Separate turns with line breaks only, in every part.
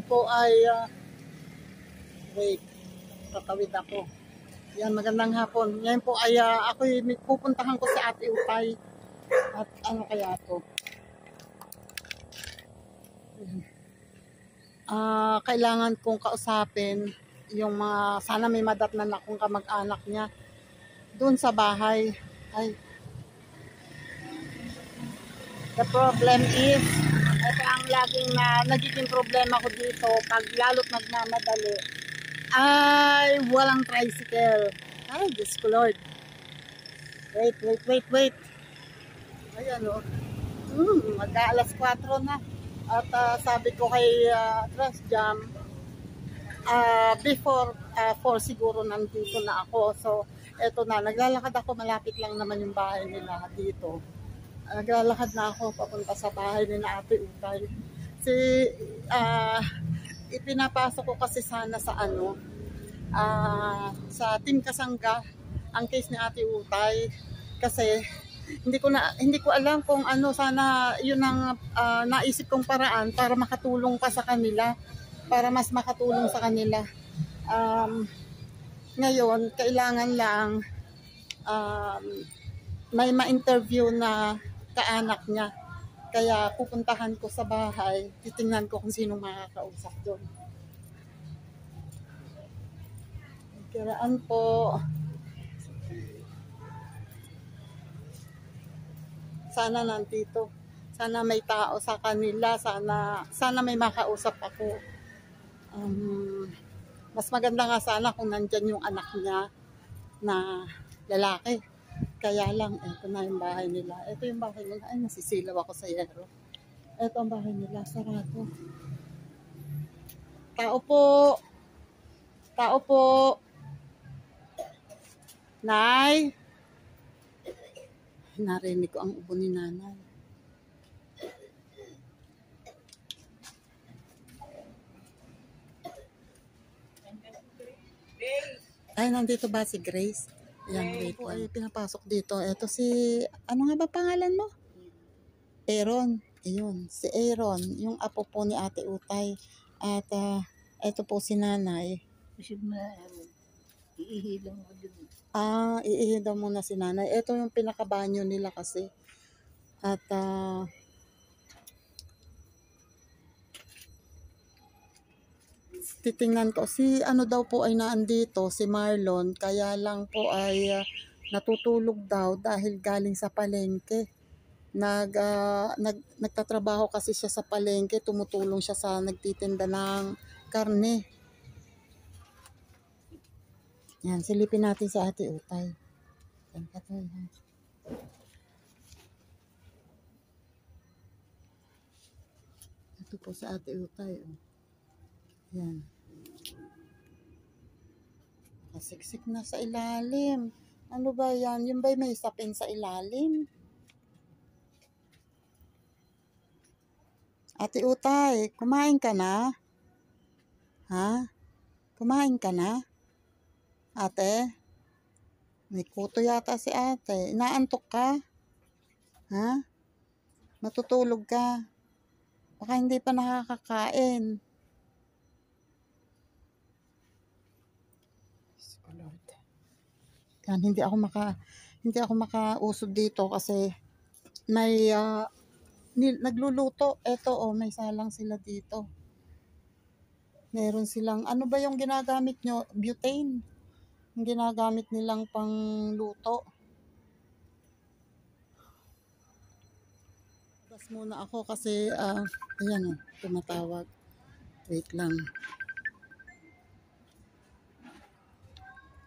po ay, wait, tatawid ako. Yan, magandang hapon. Ngayon po ay ako'y pupuntahan ko si Ate Utay. At ano kaya to? Kailangan kong kausapin yung mga, sana may madatnan akong kamag-anak niya doon sa bahay. Ay, the problem is, ito ang laging nagiging problema ko dito pag lalo't nagmamadali ay walang tricycle. Ay, Diyos ko Lord. Wait. Ayan o. Mag-aalas 4 na. At sabi ko kay Trust Jam, before 4 siguro nandito na ako. So, eto na. Naglalakad ako. Malapit lang naman yung bahay nila dito. Naglalakad na ako papunta sa bahay ni na Ate Utay. Ipinapasok ko kasi sana sa sa Team Kasangga ang case ni Ate Utay kasi hindi ko alam kung sana yun ang naisip kong paraan para makatulong pa sa kanila, para mas makatulong sa kanila. Ngayon kailangan lang may ma-interview na kaanak niya. Kaya pupuntahan ko sa bahay, titingnan ko kung sino makakausap doon. Kiraan po. Sana nandito. Sana may tao sa kanila. Sana may makausap ako. Mas maganda nga sana kung nandyan yung anak niya na lalaki. Kaya lang, ito na yung bahay nila. Ito yung bahay nila. Ay, nasisilaw ako sa yero. Ito ang bahay nila. Sarado. Tao po. Tao po. Nay. Narinig ko ang ubo ni nanay. Ay, nandito ba si Grace? Yan, wait po ay pinapasok dito. Ito si, ano nga ba pangalan mo? Aaron. Ayun, si Aaron, yung apo po ni Ate Utay. At ito po si nanay.
Iihilong mo dun.
Iihi daw muna si nanay. Ito yung pinakabanyo nila kasi. At titingnan ko si daw po ay naandito, si Marlon, kaya lang po ay natutulog daw dahil galing sa palengke. Nagtatrabaho kasi siya sa palengke, tumutulong siya sa nagtitinda ng karne. Yan, silipin natin si Ate Utay. Ito po si Ate Utay. Yan. Siksik na sa ilalim. Ano ba yan? Yung ba may sapin sa ilalim? Ate Utay, kumain ka na? Ha? Kumain ka na? Ate? May kuto yata si ate. Inaantok ka? Ha? Matutulog ka? Baka hindi pa nakakakain. Yan, hindi ako makausod dito kasi may nagluluto. Eto may salang sila dito. Meron silang, ano ba yung ginagamit nyo? Butane. Yung ginagamit nilang pangluto. Bas muna ako kasi ayan tumatawag. Wait lang.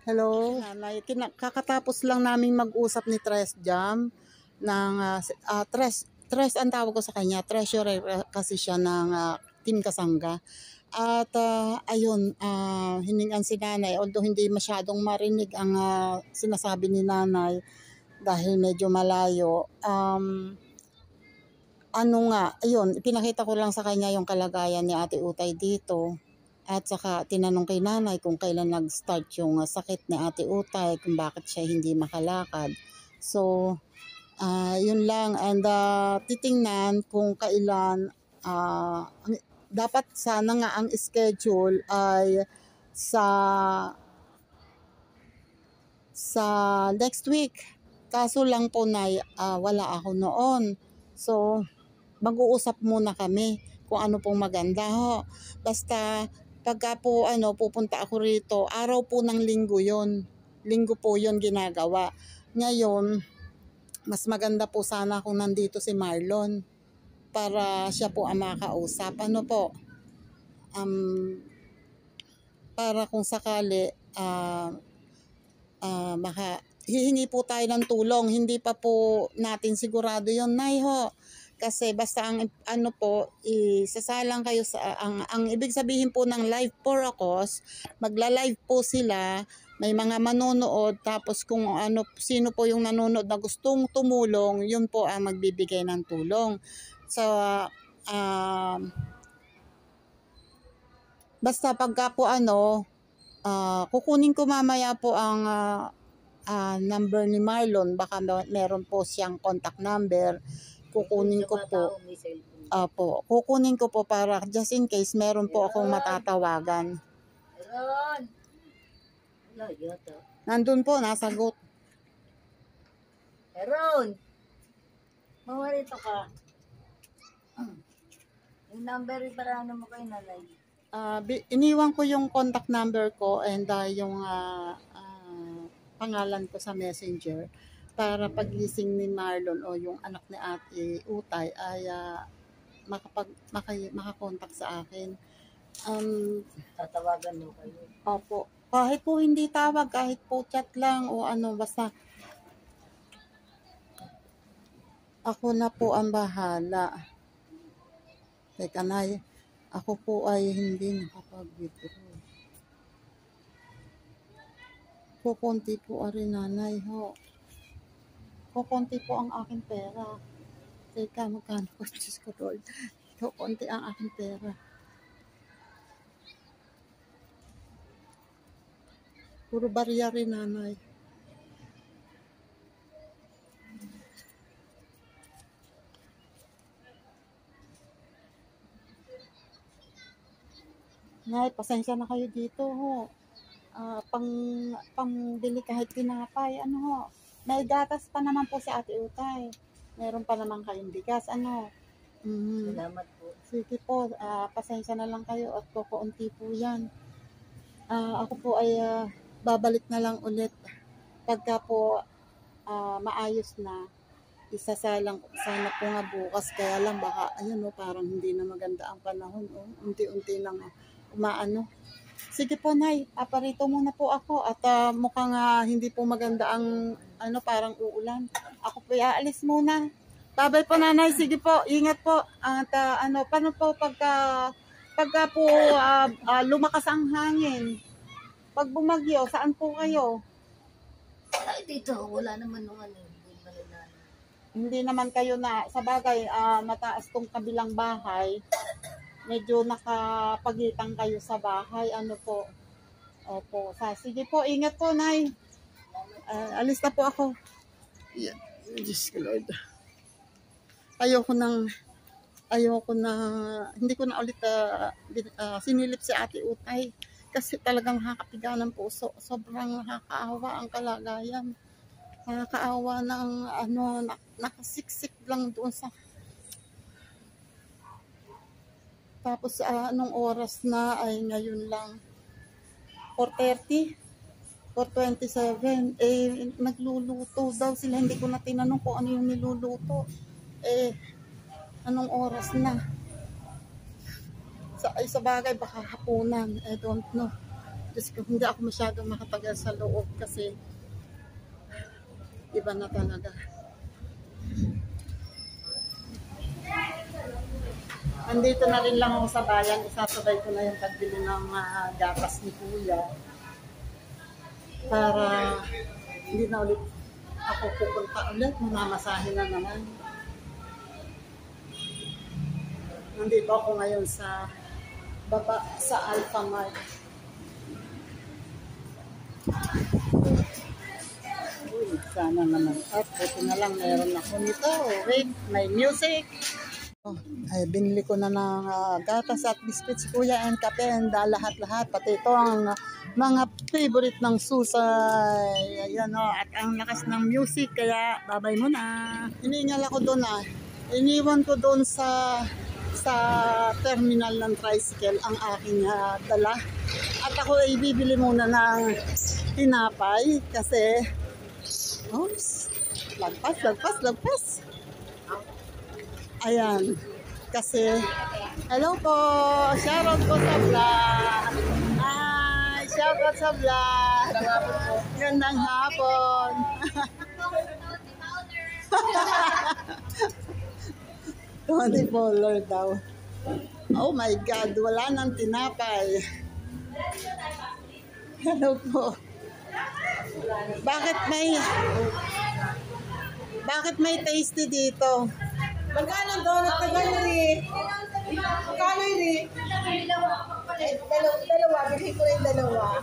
Hello, nanay. Kakatapos lang namin mag-usap ni Tres Jam ng Tres ang tawag ko sa kanya, treasurer kasi siya ng Team Kasangga. At ayun, hiningan si nanay, although hindi masyadong marinig ang sinasabi ni nanay dahil medyo malayo. Ayun, ipinakita ko lang sa kanya yung kalagayan ni Ate Utay dito. At saka tinanong kay nanay kung kailan nag-start yung sakit ni Ate Utay, kung bakit siya hindi makalakad. So, yun lang. And titingnan kung kailan, dapat sana nga ang schedule ay sa next week. Kaso lang po na wala ako noon. So, mag-uusap muna kami kung ano pong maganda ho. Basta pagka po pupunta ako rito, araw po ng linggo yon. Linggo po yon ginagawa. Ngayon, mas maganda po sana kung nandito si Marlon para siya po ang makausap. Ano po? Para kung sakali hihingi po tayo ng tulong. Hindi pa po natin sigurado yon, Nay ho. Kasi basta ang isasalang kayo sa ang ibig sabihin po ng live Poracos, magla-live po sila, may mga manonood, tapos kung sino po yung nanonood na gustong tumulong, yun po ang magbibigay ng tulong. So basta pagka po kukunin ko mamaya po ang number ni Marlon, baka meron po siyang contact number. Kukunin ko po. Kukunin ko po para just in case meron po akong matatawagan. Nandun po, nasagot.
Aaron, mawarito ka. Yung number para mo kay nanay.
Iniwan ko yung contact number ko and yung pangalan ko sa messenger para pagising ni Marlon o yung anak ni Ate Utay ay makakontak sa akin.
Tatawagan mo kayo.
Opo. Kahit po hindi tawag, kahit po chat lang o basta ako na po ang bahala. Teka, Nay, ako po ay hindi nakapag-withdraw. Kukunti po rin, Nanay ho. Kukunti po ang aking pera. Teka, magkano po? Diyos ko, Lord. Kukunti ang aking pera. Puro barya rin, Nanay. Nay, pasensya na kayo dito ho. Pangbili kahit tinapay, ho. May gatas pa naman po si Ate Utay. Meron pa naman kayong bigas,
Salamat po.
Sige po, pasensya na lang kayo at kukunti po yan. Ako po ay babalik na lang ulit pagka po maayos na. Isasalang sana po nga bukas, kaya lang baka parang hindi na maganda ang panahon, unti-unti lang umaano. Sige po, Nay, paparito muna po ako at mukhang hindi po maganda ang parang uulan. Ako po aalis muna. Babay po, Nanay. Sige po, ingat po. At paano po pagka po lumakas ang hangin? Pag bumagyo, saan po kayo?
Ay, dito, wala naman nung
Hindi naman kayo sa bagay, mataas tong kabilang bahay. Medyo nakapagitan kayo sa bahay. Po? Opo. Sige po, ingat po, Nay. Alis na po ako. Yeah. Diyos ko, Lord. Ayoko na, hindi ko na ulit sinilip si Ate Utay. Kasi talagang nakakapiga ng puso. Sobrang nakakaawa ang kalagayan. Nakakaawa ng nakasiksik lang doon sa. Tapos anong oras na ay ngayon lang 4:30, 4:27. Nagluluto daw sila. Hindi ko na tinanong kung ano yung niluluto. Anong oras na? Sa bagay baka hapunan. I don't know. Just hindi ako masyadong makatagal sa loob kasi iba na talaga. Andito na rin lang ako sa bayan. Isasabay ko na yung pagbili ng gatas ni Kuya. Para hindi na ulit ako pupunta ulit. Mamamasahin na naman. Nandito ako ngayon sa baba sa Alpha Mart. Sana naman. At buti na lang meron ako nito. Wait, may music. Ay, binili ko na ng gatas at biscuits, kuya, and kape, and lahat-lahat. Pati ito ang mga favorite ng Susay. Ayan o, at ang lakas ng music, kaya babay muna. Hiningal ako doon Iniwan ko doon sa terminal ng tricycle ang aking dala. At ako ay bibili muna ng tinapay kasi, oops, lagpas. Ayan. Kasi, hello po, shoutout po sa vlog. Hi, shoutout sa vlog. Gandang hapon. $20 daw. Oh my God, wala nang tinapay. Hello po. Bakit may tasty dito?
Magkano donut na gano'n Magkano yun Dalawa, bilhin ko rin dalawa.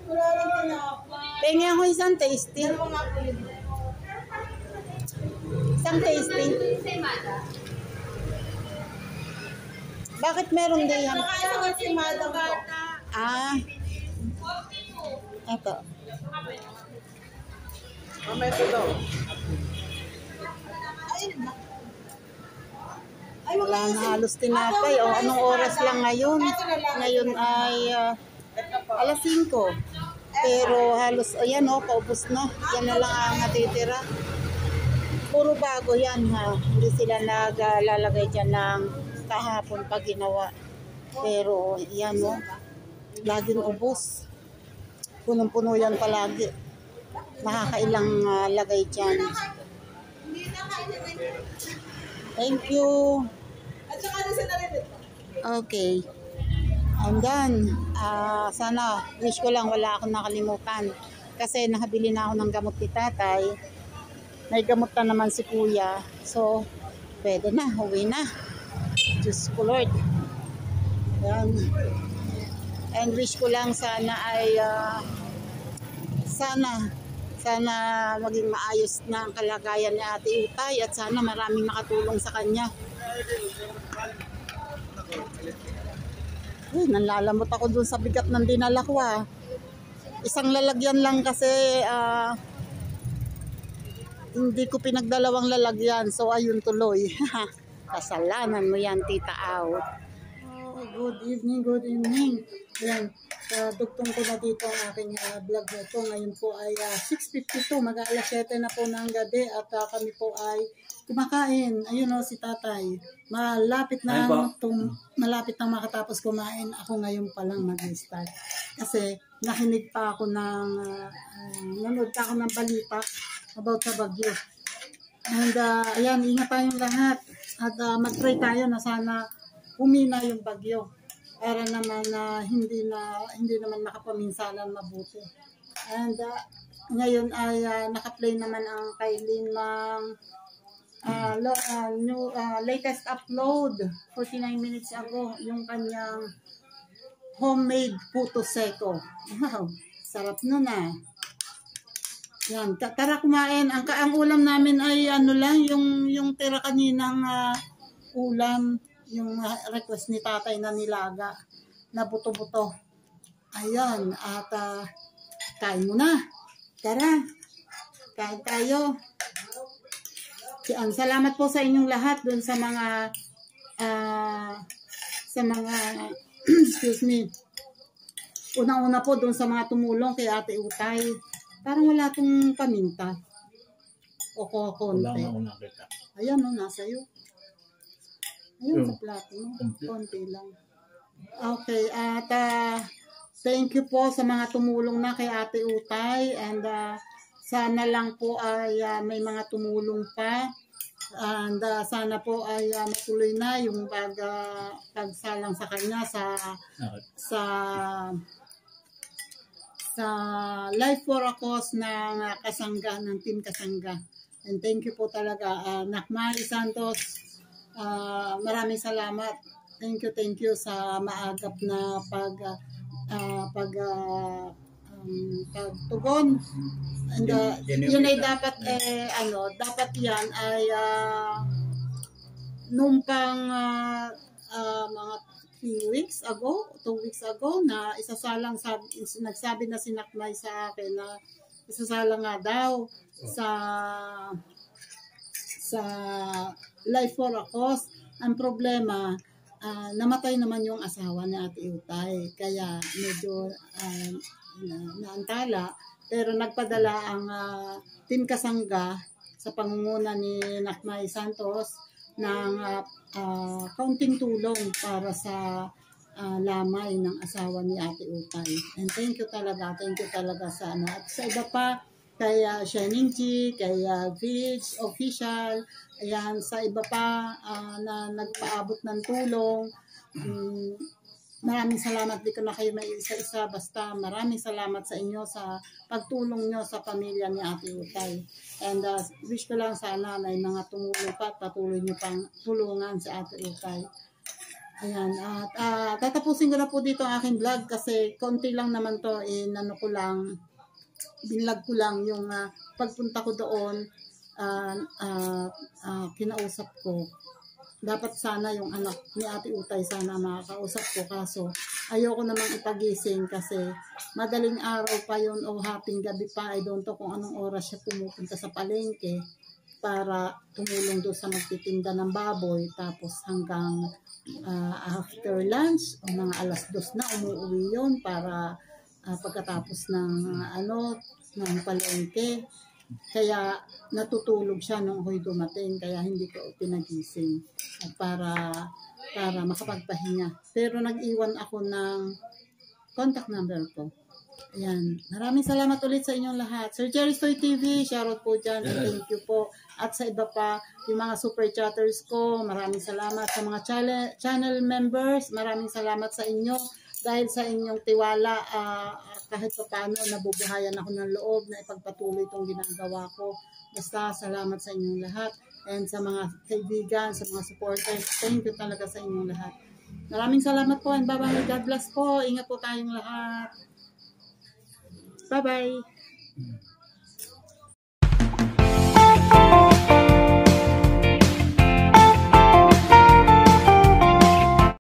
Wala rin tinapay.
Pengi ako isang tasty.
Dalawa nga po yun.
Isang tasty. Bakit meron din yan?
Nakaya ka si Madam ko.
Eto.
Mamaya ito daw.
Wala na halos tinapay. O, anong oras lang ngayon? Ngayon ay alas 5. Pero halos, ayan o, paubos na. Yan na lang ang natitira. Puro bago yan ha. Hindi sila naglalagay dyan ng kahapon pag ginawa. Pero yan o, laging ubos. Punong-puno yan palagi. Nakakailang lagay dyan. Thank you.
At saka nasa na rin ito.
Okay. I'm done. Sana, wish ko lang wala akong nakalimutan. Kasi nakabili na ako ng gamot ni tatay. May gamot na naman si kuya. So, pwede na. Uwi na. Diyos ko Lord. Yan. And wish ko lang sana ay sana maging maayos na ang kalagayan ni Ate Utay at sana maraming makatulong sa kanya. Uy, nanlalamot ako dun sa bigat ng dinala ko Isang lalagyan lang kasi hindi ko pinagdalawang lalagyan. So ayun tuloy. Kasalanan mo yan, Tita Out. Good evening. Ayan, dugtong ko na dito ang aking vlog na ito. Ngayon po ay 6:52, mag-aalas 7 na po ng gabi at kami po ay kumakain. Ayun o, si tatay. Malapit na makatapos kumain. Ako ngayon pa lang mag-start. Kasi nakinig pa ako nanood pa ako ng balita about sa bagyo. And ayan, ingat tayong lahat. At mag-pray tayo na sana humina yung bagyo para naman hindi naman makapaminsalan mabuti. And ngayon ay naka-play naman ang Kailin ng latest upload 49 minutes ago, yung kanyang homemade puto seco. Wow, sarap nun Yan, tara kumain. Ang ulam namin ay yung tira kaninang ulam, yung request ni tatay na nilaga na buto-buto. Ayan, at kain muna. Tara, kain tayo. Salamat po sa inyong lahat dun sa mga excuse me. Unang-una po dun sa mga tumulong kay Ate Utay. Parang wala tong paminta. O konti.
Wala na una kita.
Ayan o, nasa iyo. Ayan sa plato mo. Konti lang. Okay, at thank you po sa mga tumulong na kay Ate Utay. And sana lang po ay may mga tumulong pa. And sana po ay matuloy na yung pagsalang sa kanya sa Life for a Cause ng kasangga, ng Team Kasangga. And thank you po talaga. Nakmari Santos, maraming salamat. Thank you sa maagap na pagtugon. And yun ay dapat dapat yan ay nung pang mga 3 weeks ago, 2 weeks ago, na nagsabi na si Nakmay sa akin na isasalang nga daw sa Life for a Cause. Ang problema, namatay naman yung asawa ni Ate Utay. Kaya medyo naantala. Pero nagpadala ang Team Kasangga sa pangunguna ni Nakmay Santos ng kaunting tulong para sa lamay ng asawa ni Ate Utay. And thank you talaga sa ano. At sa iba pa, kay Shining G, kay Vidge Official, ayan, sa iba pa na nagpaabot ng tulong. Maraming salamat, di ko na kayo may isa-isa, basta maraming salamat sa inyo sa pagtulong nyo sa pamilya ni Ate Utay. And wish ko lang sana may mga tumulong pa at patuloy nyo pang tulungan si Ate Utay. Ayan, at tatapusin ko na po dito ang aking vlog kasi konti lang naman to, binlog ko lang yung pagpunta ko doon, kinausap ko. Dapat sana yung anak ni Ate Utay sana makakausap ko, kaso ayoko namang ipagising kasi madaling araw pa yun o haping gabi pa. I don't know kung anong oras siya pumupunta sa palengke para tumulong doon sa magtitinda ng baboy, tapos hanggang after lunch o mga alas 2 na umuwi yun para pagkatapos ng ng palengke. Kaya natutulog siya nung ako'y dumating, kaya hindi ko pinagising para makapagpahinga. Pero nag-iwan ako ng contact number ko. Ayan. Maraming salamat ulit sa inyong lahat. Sir Jerry Soy TV, shoutout po dyan. Thank you po. At sa iba pa, yung mga super chatters ko, maraming salamat. Sa mga channel members, maraming salamat sa inyo. Dahil sa inyong tiwala, kahit pa paano, nabubuhayan ako ng loob na ipagpatuloy itong ginagawa ko. Basta salamat sa inyong lahat. And sa mga kaibigan, sa mga supporters, thank you talaga sa inyong lahat. Maraming salamat po and bye-bye. God bless po. Ingat po tayong lahat. Bye-bye.